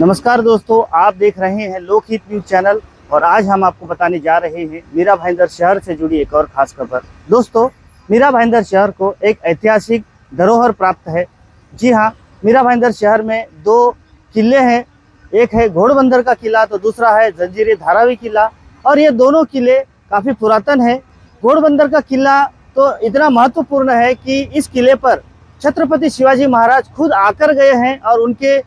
नमस्कार दोस्तों, आप देख रहे हैं लोकहित न्यूज चैनल और आज हम आपको बताने जा रहे हैं मीरा भाईंदर शहर से जुड़ी एक और खास खबर। दोस्तों, मीरा भाईंदर शहर को एक ऐतिहासिक धरोहर प्राप्त है। जी हां, मीरा भाईंदर शहर में दो किले हैं। एक है घोड़बंदर का किला तो दूसरा है जंजीर धारावी किला, और ये दोनों किले काफ़ी पुरातन है। घोड़बंदर का किला तो इतना महत्वपूर्ण है कि इस किले पर छत्रपति शिवाजी महाराज खुद आकर गए हैं और उनके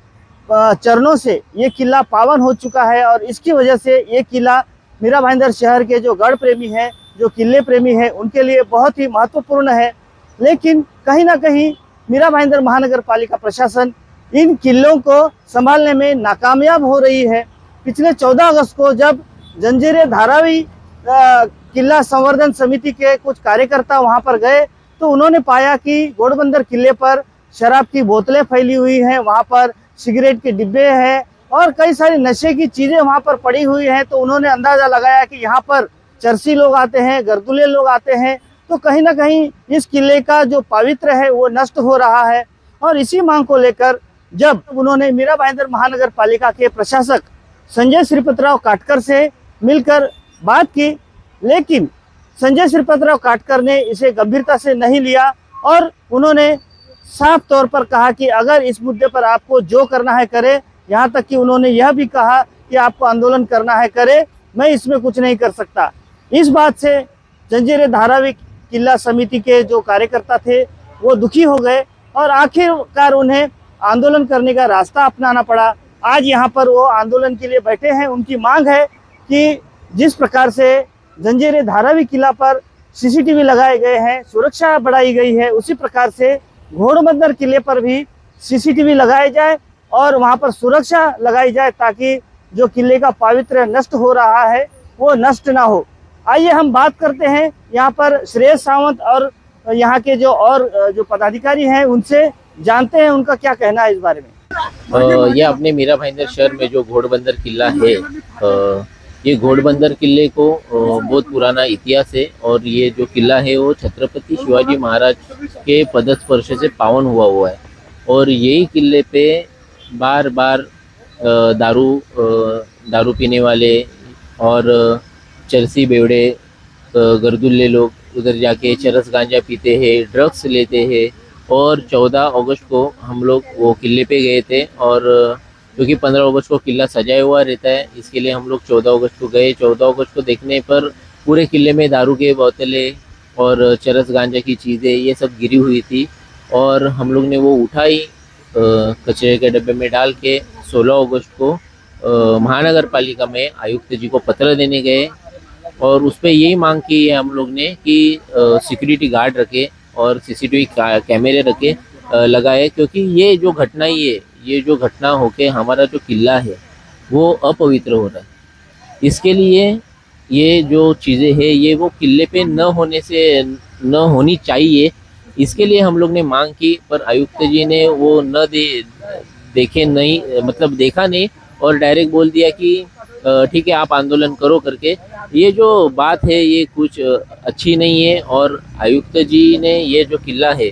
चरणों से ये किला पावन हो चुका है। और इसकी वजह से ये किला मीरा भाईंदर शहर के जो गढ़ प्रेमी हैं, जो किले प्रेमी हैं, उनके लिए बहुत ही महत्वपूर्ण है। लेकिन कहीं ना कहीं मीरा भाईंदर महानगर पालिका प्रशासन इन किलों को संभालने में नाकामयाब हो रही है। पिछले 14 अगस्त को जब जंजीर धारावी किला संवर्धन समिति के कुछ कार्यकर्ता वहां पर गए तो उन्होंने पाया कि घोड़बंदर किले पर शराब की बोतलें फैली हुई हैं, वहां पर सिगरेट के डिब्बे हैं और कई सारी नशे की चीजें वहां पर पड़ी हुई हैं। तो उन्होंने अंदाजा लगाया कि यहाँ पर चरसी लोग आते हैं, गर्दुले लोग आते हैं, तो कहीं ना कहीं इस किले का जो पवित्र है वो नष्ट हो रहा है। और इसी मांग को लेकर जब उन्होंने मीरा भाईंदर महानगर पालिका के प्रशासक संजय श्रीपतराव काटकर से मिलकर बात की, लेकिन संजय श्रीपतराव काटकर ने इसे गंभीरता से नहीं लिया और उन्होंने साफ तौर पर कहा कि अगर इस मुद्दे पर आपको जो करना है करे। यहाँ तक कि उन्होंने यह भी कहा कि आपको आंदोलन करना है करे, मैं इसमें कुछ नहीं कर सकता। इस बात से जंजीर धारावी किला समिति के जो कार्यकर्ता थे वो दुखी हो गए और आखिरकार उन्हें आंदोलन करने का रास्ता अपनाना पड़ा। आज यहाँ पर वो आंदोलन के लिए बैठे हैं। उनकी मांग है कि जिस प्रकार से जंजीर धारावी किला पर सीसीटीवी लगाए गए हैं, सुरक्षा बढ़ाई गई है, उसी प्रकार से घोड़बंदर किले पर भी सीसीटीवी लगाए जाए और वहां पर सुरक्षा लगाई जाए ताकि जो किले का पवित्र नष्ट हो रहा है वो नष्ट ना हो। आइए हम बात करते हैं यहाँ पर श्रेयस सावंत और यहाँ के जो पदाधिकारी हैं उनसे, जानते हैं उनका क्या कहना है इस बारे में। ये अपने मीरा भाईंदर शहर में जो घोड़बंदर किला है, ये घोड़बंदर किले को बहुत पुराना इतिहास है और ये जो किला है वो छत्रपति शिवाजी महाराज के पदस्पर्श से पावन हुआ है। और यही किले पे बार बार दारू पीने वाले और चरसी बेवड़े गर्दुल्ले लोग उधर जाके चरस गांजा पीते हैं, ड्रग्स लेते हैं। और 14 अगस्त को हम लोग वो किले पे गए थे और क्योंकि 15 अगस्त को किला सजाया हुआ रहता है, इसके लिए हम लोग 14 अगस्त को गए। 14 अगस्त को देखने पर पूरे किले में दारू के बोतलें और चरस गांजा की चीज़ें ये सब गिरी हुई थी और हम लोग ने वो उठाई, कचरे के डब्बे में डाल के 16 अगस्त को महानगर पालिका में आयुक्त जी को पत्र देने गए और उस पर यही मांग की है हम लोग ने कि सिक्योरिटी गार्ड रखे और सीसीटीवी कैमरे रखे लगाए, क्योंकि ये जो घटना होके हमारा जो किला है वो अपवित्र हो रहा है। इसके लिए ये जो चीज़ें हैं ये वो किले पे न होनी चाहिए। इसके लिए हम लोग ने मांग की, पर आयुक्त जी ने वो देखा नहीं और डायरेक्ट बोल दिया कि ठीक है आप आंदोलन करो करके। ये जो बात है ये कुछ अच्छी नहीं है और आयुक्त जी ने ये जो किला है,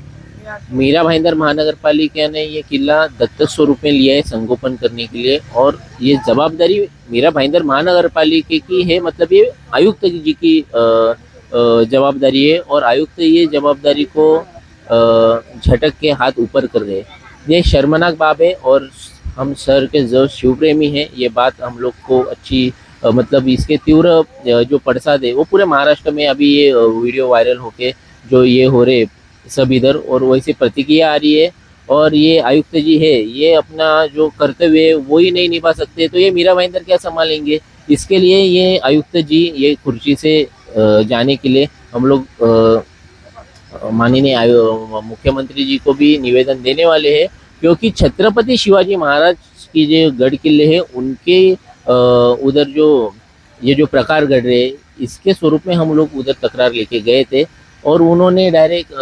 मीरा भाईंदर महानगर पालिका ने ये किला दत्तक स्वरूप में लिया है संगोपन करने के लिए और ये जवाबदारी मीरा भाईंदर महानगर पालिका की है, मतलब ये आयुक्त जी की जवाबदारी है और आयुक्त ये जवाबदारी को झटक के हाथ ऊपर कर रहे हैं। ये शर्मनाक बात है और हम शहर के जो शिव प्रेमी हैं ये बात हम लोग को अच्छी मतलब इसके तीव्र जो पड़साद है वो पूरे महाराष्ट्र में अभी ये वीडियो वायरल होके जो ये हो रहे सब इधर और वैसे प्रतिक्रिया आ रही है। और ये आयुक्त जी है ये अपना जो कर्तव्य है वो ही नहीं निभा सकते तो ये मीरा भाईंदर क्या संभालेंगे। इसके लिए ये आयुक्त जी ये कुर्सी से जाने के लिए हम लोग माननीय मुख्यमंत्री जी को भी निवेदन देने वाले हैं, क्योंकि छत्रपति शिवाजी महाराज की जो गढ़ किले हैं उनके उधर जो ये जो प्रकार गढ़ रहे इसके स्वरूप में हम लोग उधर तकरार लेके गए थे और उन्होंने डायरेक्ट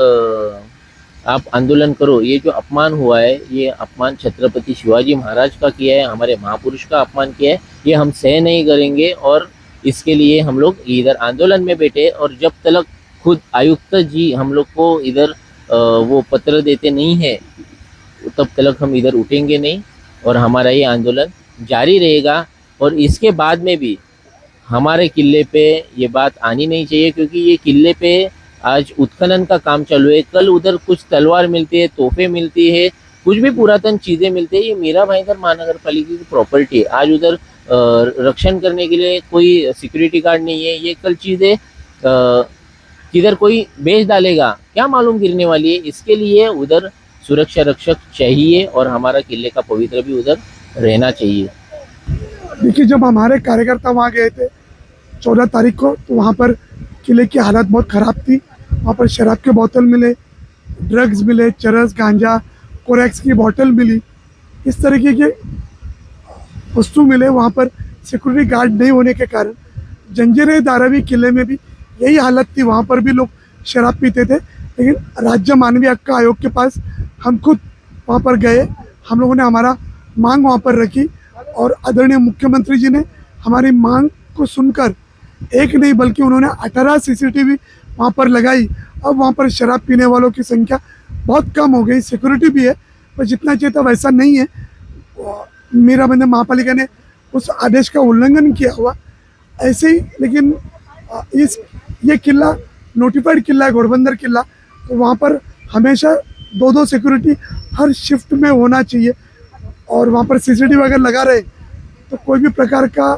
आप आंदोलन करो। ये जो अपमान हुआ है ये अपमान छत्रपति शिवाजी महाराज का किया है, हमारे महापुरुष का अपमान किया है, ये हम सह नहीं करेंगे और इसके लिए हम लोग इधर आंदोलन में बैठे। और जब तक खुद आयुक्त जी हम लोग को इधर वो पत्र देते नहीं है तब तक हम इधर उठेंगे नहीं और हमारा ये आंदोलन जारी रहेगा। और इसके बाद में भी हमारे किले पे ये बात आनी नहीं चाहिए, क्योंकि ये किले पे आज उत्खनन का काम चालू है। कल उधर कुछ तलवार मिलती है, तोहफे मिलती है, कुछ भी पुरातन चीजें मिलती है। ये मीरा भाईंदर महानगर पालिका की प्रॉपर्टी है। आज उधर रक्षण करने के लिए कोई सिक्योरिटी गार्ड नहीं है। ये कल चीजें किधर कोई बेच डालेगा, क्या मालूम गिरने वाली है। इसके लिए उधर सुरक्षा रक्षक चाहिए और हमारा किले का पवित्र भी उधर रहना चाहिए। देखिए, जब हमारे कार्यकर्ता वहाँ गए थे 14 तारीख को, तो वहाँ पर किले की हालत बहुत ख़राब थी। वहाँ पर शराब के बोतल मिले, ड्रग्स मिले, चरस, गांजा, कोरेक्स की बोतल मिली, इस तरीके के वस्तु मिले। वहाँ पर सिक्योरिटी गार्ड नहीं होने के कारण जंजीर धारावी किले में भी यही हालत थी। वहाँ पर भी लोग शराब पीते थे। लेकिन राज्य मानवीय हक आयोग के पास हम खुद वहाँ पर गए, हम लोगों ने हमारा मांग वहाँ पर रखी और आदरणीय मुख्यमंत्री जी ने हमारी मांग को सुनकर एक नहीं बल्कि उन्होंने 18 CCTV वहाँ पर लगाई। अब वहाँ पर शराब पीने वालों की संख्या बहुत कम हो गई। सिक्योरिटी भी है, पर जितना चाहिए था वैसा नहीं है। मीरा भाईंदर महापालिका ने उस आदेश का उल्लंघन किया हुआ ऐसे ही। लेकिन ये किला नोटिफाइड किला है, घोड़बंदर किला, तो वहाँ पर हमेशा 2-2 सिक्योरिटी हर शिफ्ट में होना चाहिए। और वहाँ पर CCTV अगर लगा रहे तो कोई भी प्रकार का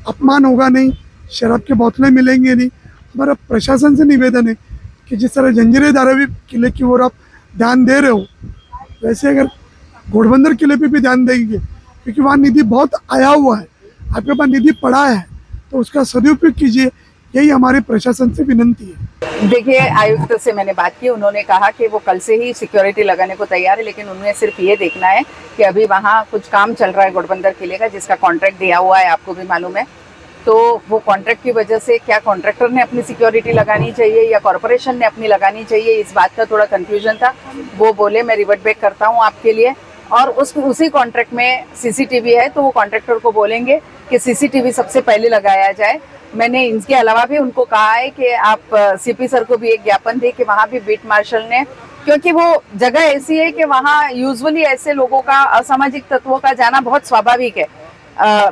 अपमान होगा नहीं, शराब की बोतलें मिलेंगे नहीं। हमारा प्रशासन से निवेदन है कि जिस तरह जंजीर धारावी किले की ओर आप ध्यान दे रहे हो, वैसे अगर घोड़बंदर किले पे भी ध्यान देंगे, क्योंकि वहाँ निधि बहुत आया हुआ है, आपके पास निधि पड़ा है, तो उसका सदुपयोग कीजिए। यही हमारे प्रशासन से विनंती है। देखिए, आयुक्त से मैंने बात की, उन्होंने कहा कि वो कल से ही सिक्योरिटी लगाने को तैयार है, लेकिन उन्हें सिर्फ ये देखना है कि अभी वहाँ कुछ काम चल रहा है घोड़बंदर किले का, जिसका कॉन्ट्रैक्ट दिया हुआ है, आपको भी मालूम है। तो वो कॉन्ट्रैक्ट की वजह से क्या कॉन्ट्रैक्टर ने अपनी सिक्योरिटी लगानी चाहिए या कॉरपोरेशन ने अपनी लगानी चाहिए, इस बात का थोड़ा कंफ्यूजन था। वो बोले मैं रिवर्ट बैक करता हूँ आपके लिए, और उसी कॉन्ट्रैक्ट में CCTV है, तो वो कॉन्ट्रैक्टर को बोलेंगे कि CCTV सबसे पहले लगाया जाए। मैंने इनके अलावा भी उनको कहा है कि आप CP सर को भी एक ज्ञापन दे कि वहाँ भी बीट मार्शल ने, क्योंकि वो जगह ऐसी है कि वहाँ यूजुअली ऐसे लोगों का, असामाजिक तत्वों का जाना बहुत स्वाभाविक है।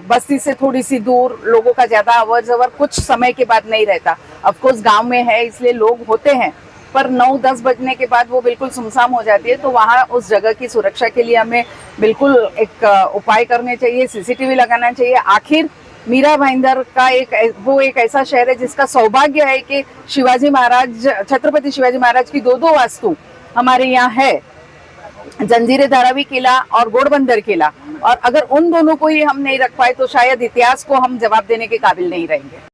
बस्ती से थोड़ी सी दूर लोगों का ज्यादा अवर जवर कुछ समय के बाद नहीं रहता। ऑफकोर्स गांव में है इसलिए लोग होते हैं, पर 9-10 बजने के बाद वो बिल्कुल सुनसान हो जाती है। तो वहाँ उस जगह की सुरक्षा के लिए हमें बिल्कुल एक उपाय करने चाहिए, CCTV लगाना चाहिए। आखिर मीरा भाईंदर का वो एक ऐसा शहर है जिसका सौभाग्य है कि शिवाजी महाराज, छत्रपति शिवाजी महाराज की 2 वास्तु हमारे यहाँ है, जंजीर धारावी किला और घोड़बंदर किला। और अगर उन दोनों को ही हम नहीं रख पाए तो शायद इतिहास को हम जवाब देने के काबिल नहीं रहेंगे।